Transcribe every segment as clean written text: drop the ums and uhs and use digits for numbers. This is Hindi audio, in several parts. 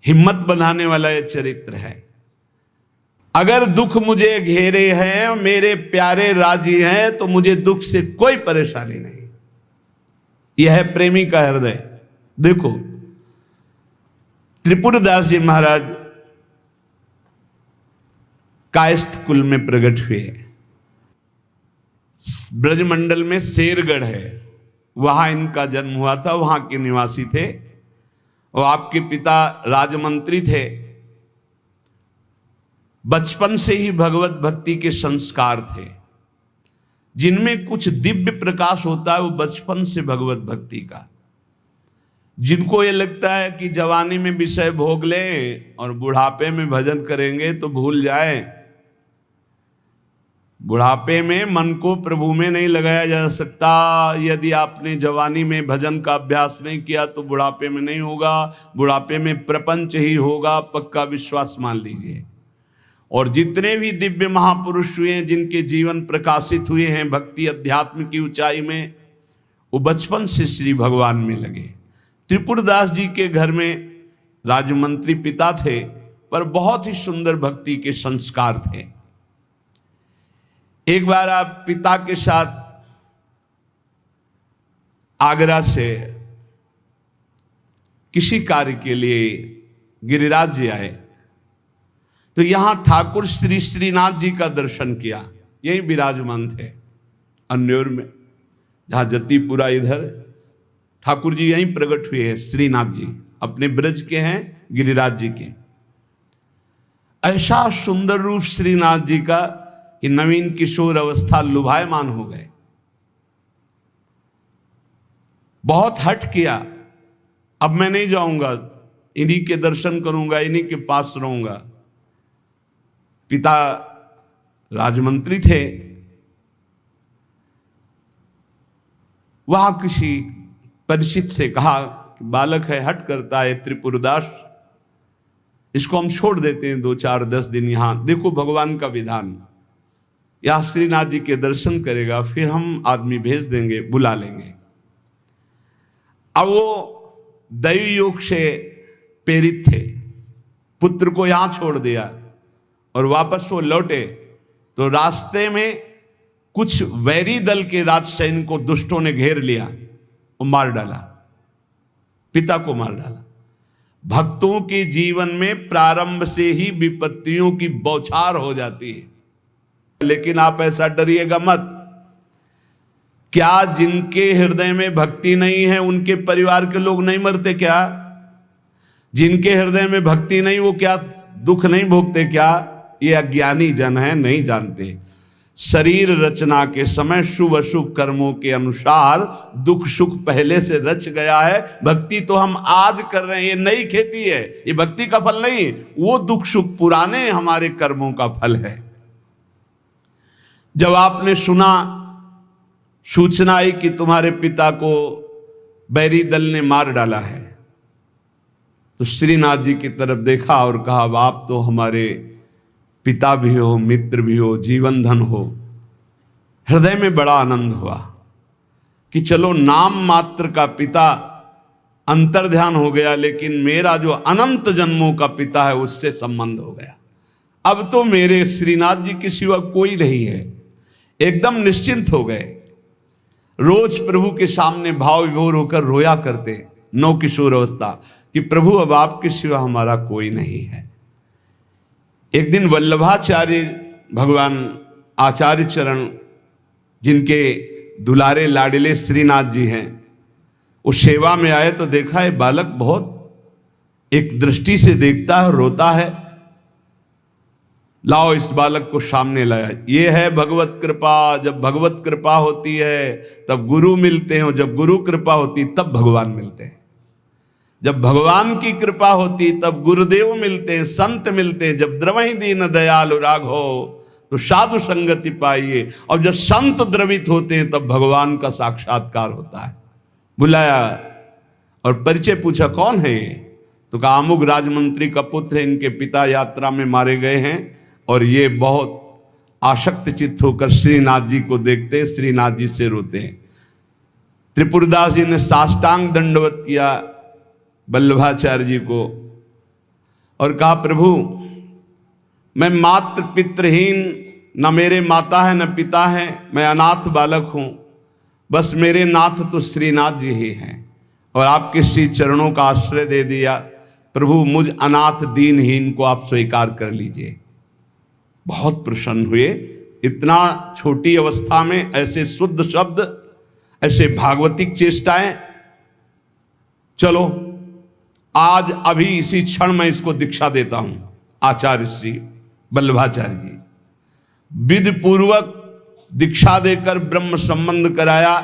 हिम्मत बनाने वाला यह चरित्र है। अगर दुख मुझे घेरे हैं, मेरे प्यारे राजी हैं, तो मुझे दुख से कोई परेशानी नहीं। यह है प्रेमी का हृदय। देखो त्रिपुरदास जी महाराज कायस्थ कुल में प्रकट हुए। ब्रजमंडल में शेरगढ़ है, वहां इनका जन्म हुआ था, वहां के निवासी थे। और आपके पिता राजमंत्री थे। बचपन से ही भगवत भक्ति के संस्कार थे। जिनमें कुछ दिव्य प्रकाश होता है वो बचपन से भगवत भक्ति का। जिनको ये लगता है कि जवानी में विषय भोग लें और बुढ़ापे में भजन करेंगे तो भूल जाए। बुढ़ापे में मन को प्रभु में नहीं लगाया जा सकता। यदि आपने जवानी में भजन का अभ्यास नहीं किया तो बुढ़ापे में नहीं होगा। बुढ़ापे में प्रपंच ही होगा, पक्का विश्वास मान लीजिए। और जितने भी दिव्य महापुरुष हुए हैं, जिनके जीवन प्रकाशित हुए हैं भक्ति अध्यात्म की ऊंचाई में, वो बचपन से श्री भगवान में लगे। त्रिपुरदास जी के घर में राजमंत्री पिता थे, पर बहुत ही सुंदर भक्ति के संस्कार थे। एक बार आप पिता के साथ आगरा से किसी कार्य के लिए गिरिराज जी आए, तो यहां ठाकुर श्री श्रीनाथ जी का दर्शन किया। यही विराजमान थे अन्योर में, जहां जतीपुरा इधर ठाकुर जी यहीं प्रकट हुए हैं। श्रीनाथ जी अपने ब्रज के हैं, गिरिराज जी के। ऐसा सुंदर रूप श्रीनाथ जी का कि नवीन किशोर अवस्था लुभायमान हो गए। बहुत हट किया, अब मैं नहीं जाऊंगा, इन्हीं के दर्शन करूंगा, इन्हीं के पास रहूंगा। पिता राजमंत्री थे, वहां किसी परिचित से कहा कि बालक है, हट करता है त्रिपुरदास, इसको हम छोड़ देते हैं 2-4-10 दिन यहां। देखो भगवान का विधान, यहां श्रीनाथ जी के दर्शन करेगा, फिर हम आदमी भेज देंगे, बुला लेंगे। अब वो दैवी योग से प्रेरित थे, पुत्र को यहां छोड़ दिया और वापस वो लौटे तो रास्ते में कुछ वैरी दल के राजसैनिक को दुष्टों ने घेर लिया और मार डाला, पिता को मार डाला। भक्तों के जीवन में प्रारंभ से ही विपत्तियों की बौछार हो जाती है, लेकिन आप ऐसा डरिएगा मत। क्या जिनके हृदय में भक्ति नहीं है उनके परिवार के लोग नहीं मरते क्या? जिनके हृदय में भक्ति नहीं वो क्या दुख नहीं भोगते क्या? ये अज्ञानी जन है, नहीं जानते। शरीर रचना के समय शुभ अशुभ कर्मों के अनुसार दुख सुख पहले से रच गया है। भक्ति तो हम आज कर रहे हैं, ये नई खेती है, ये भक्ति का फल नहीं। वो दुख सुख पुराने हमारे कर्मों का फल है। जब आपने सुना, सूचना आई कि तुम्हारे पिता को बैरी दल ने मार डाला है, तो श्रीनाथ जी की तरफ देखा और कहा, आप तो हमारे पिता भी हो, मित्र भी हो, जीवन धन हो। हृदय में बड़ा आनंद हुआ कि चलो नाम मात्र का पिता अंतर्ध्यान हो गया, लेकिन मेरा जो अनंत जन्मों का पिता है उससे संबंध हो गया। अब तो मेरे श्रीनाथ जी के सिवा कोई नहीं है। एकदम निश्चिंत हो गए। रोज प्रभु के सामने भाव विभोर होकर रोया करते, नव किशोर अवस्था, कि प्रभु अब आपके सिवा हमारा कोई नहीं है। एक दिन वल्लभाचार्य भगवान आचार्य चरण, जिनके दुलारे लाडिले श्रीनाथ जी हैं, वो सेवा में आए तो देखा है बालक बहुत एक दृष्टि से देखता है, रोता है। लाओ इस बालक को सामने लाया। ये है भगवत कृपा। जब भगवत कृपा होती है तब गुरु मिलते हैं, और जब गुरु कृपा होती तब भगवान मिलते हैं। जब भगवान की कृपा होती तब गुरुदेव मिलते हैं, संत मिलते हैं। जब द्रवहि दीन दयालु राघो तो साधु संगति पाइए। और जब संत द्रवित होते हैं तब भगवान का साक्षात्कार होता है। बुलाया और परिचय पूछा, कौन है ये? तो कहा अमुक राजमंत्री का पुत्र है, इनके पिता यात्रा में मारे गए हैं और ये बहुत आसक्त चित्त होकर श्रीनाथ जी को देखते हैं, श्रीनाथ जी से रोते हैं। त्रिपुरदास जी ने साष्टांग दंडवत किया वल्लभाचार्य जी को और कहा, प्रभु मैं मात्र पितृहीन, न मेरे माता है न पिता है, मैं अनाथ बालक हूँ, बस मेरे नाथ तो श्रीनाथ जी ही हैं, और आपके श्री चरणों का आश्रय दे दिया। प्रभु मुझ अनाथ दीनहीन को आप स्वीकार कर लीजिए। बहुत प्रसन्न हुए। इतना छोटी अवस्था में ऐसे शुद्ध शब्द, ऐसे भागवतिक चेष्टाएं। चलो आज अभी इसी क्षण मैं इसको दीक्षा देता हूं। आचार्य श्री वल्लभाचार्य जी विधि पूर्वक दीक्षा देकर ब्रह्म संबंध कराया।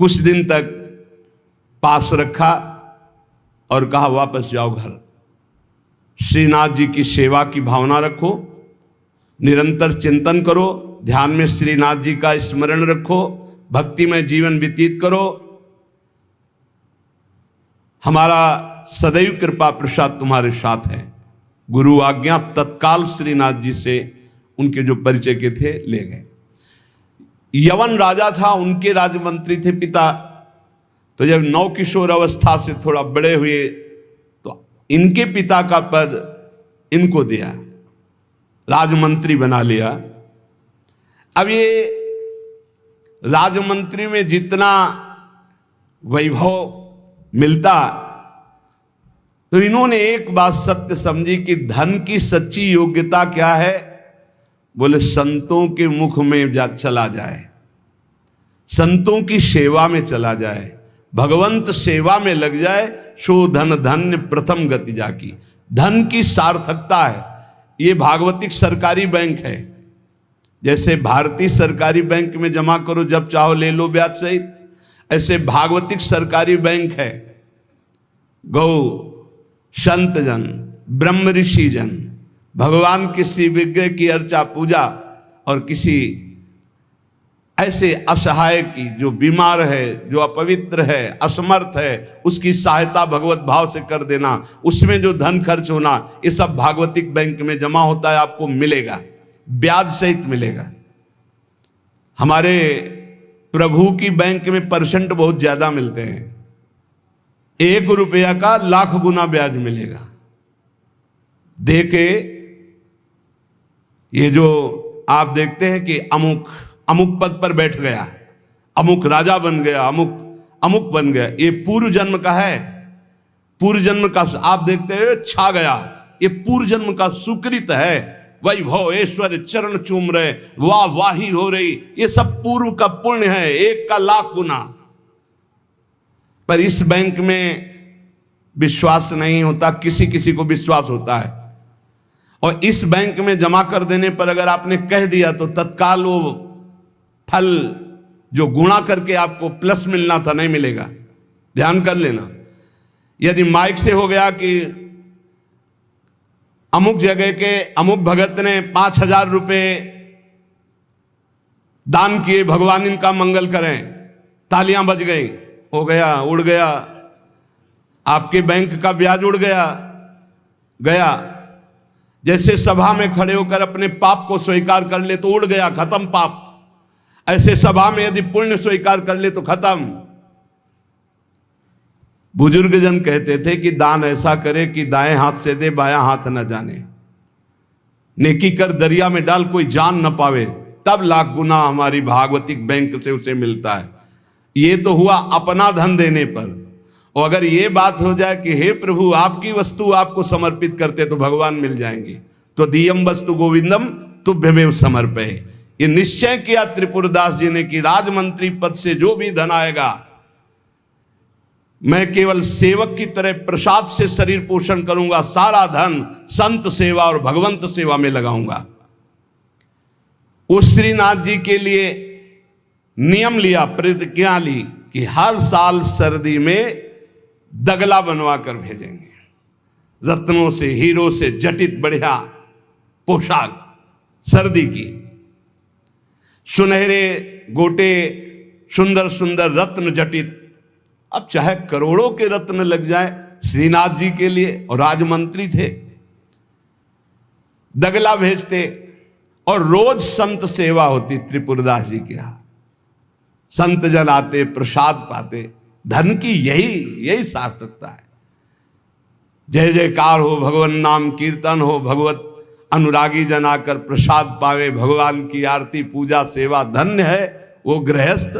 कुछ दिन तक पास रखा और कहा, वापस जाओ घर। श्रीनाथ जी की सेवा की भावना रखो, निरंतर चिंतन करो, ध्यान में श्रीनाथ जी का स्मरण रखो, भक्ति में जीवन व्यतीत करो। हमारा सदैव कृपा प्रसाद तुम्हारे साथ है। गुरु आज्ञा तत्काल श्रीनाथ जी से उनके जो परिचय के थे ले गए। यवन राजा था, उनके राजमंत्री थे पिता। तो जब नौ किशोर अवस्था से थोड़ा बड़े हुए तो इनके पिता का पद इनको दिया, राजमंत्री बना लिया। अब ये राजमंत्री में जितना वैभव मिलता, तो इन्होंने एक बात सत्य समझी कि धन की सच्ची योग्यता क्या है। बोले संतों के मुख में चला जाए, संतों की सेवा में चला जाए, भगवंत सेवा में लग जाए, सो धन धन्य प्रथम गति जाकी। धन की सार्थकता है। ये भागवतिक सरकारी बैंक है। जैसे भारतीय सरकारी बैंक में जमा करो, जब चाहो ले लो ब्याज सहित, ऐसे भागवतिक सरकारी बैंक है। गौ संत जन, ब्रह्म ऋषि जन, भगवान किसी विग्रह की अर्चा पूजा और किसी ऐसे असहाय की, जो बीमार है, जो अपवित्र है, असमर्थ है, उसकी सहायता भगवत भाव से कर देना, उसमें जो धन खर्च होना, ये सब भागवतिक बैंक में जमा होता है। आपको मिलेगा, ब्याज सहित मिलेगा। हमारे प्रभु की बैंक में परसेंट बहुत ज्यादा मिलते हैं। 1 रुपया का लाख गुना ब्याज मिलेगा। देके ये जो आप देखते हैं कि अमुक पद पर बैठ गया, अमुक राजा बन गया, अमुक बन गया, ये पूर्व जन्म का है। पूर्व जन्म का आप देखते हैं छा गया, ये पूर्व जन्म का सुकृत है। वैभव ऐश्वर्य चरण चूम रहे, वाह वाही हो रही, ये सब पूर्व का पुण्य है, 1 का लाख गुना। पर इस बैंक में विश्वास नहीं होता, किसी किसी को विश्वास होता है। और इस बैंक में जमा कर देने पर अगर आपने कह दिया तो तत्काल वो फल जो गुणा करके आपको प्लस मिलना था नहीं मिलेगा। ध्यान कर लेना। यदि माइक से हो गया कि अमुक जगह के अमुक भगत ने 5,000 रुपये दान किए, भगवान इनका मंगल करें, तालियां बज गई, हो गया, उड़ गया, आपके बैंक का ब्याज उड़ गया। जैसे सभा में खड़े होकर अपने पाप को स्वीकार कर ले तो उड़ गया, खत्म पाप। ऐसे सभा में यदि पुण्य स्वीकार कर ले तो खत्म। बुजुर्ग जन कहते थे कि दान ऐसा करे कि दाएं हाथ से दे, बायां हाथ न जाने। नेकी कर दरिया में डाल, कोई जान न पावे, तब लाख गुना हमारी भागवतिक बैंक से उसे मिलता है। ये तो हुआ अपना धन देने पर। और अगर ये बात हो जाए कि हे प्रभु आपकी वस्तु आपको समर्पित करते तो भगवान मिल जाएंगे, तो दियम वस्तु गोविंदम तुभ्यमेव समर्पये। ये निश्चय किया त्रिपुरदास जी ने कि राजमंत्री पद से जो भी धन आएगा, मैं केवल सेवक की तरह प्रसाद से शरीर पोषण करूंगा, सारा धन संत सेवा और भगवंत सेवा में लगाऊंगा। उस श्रीनाथ जी के लिए नियम लिया, प्रतिज्ञा ली कि हर साल सर्दी में दगला बनवा कर भेजेंगे, रत्नों से हीरो से जटित बढ़िया पोशाक सर्दी की, सुनहरे गोटे, सुंदर सुंदर रत्न जटित। अब चाहे करोड़ों के रत्न लग जाए श्रीनाथ जी के लिए, और राजमंत्री थे, दगला भेजते। और रोज संत सेवा होती त्रिपुरदास जी के यहां, संत जन आते, प्रसाद पाते। धन की यही सार्थकता है। जय जयकार हो, भगवान नाम कीर्तन हो, भगवत अनुरागी जन आकर प्रसाद पावे, भगवान की आरती पूजा सेवा, धन्य है वो गृहस्थ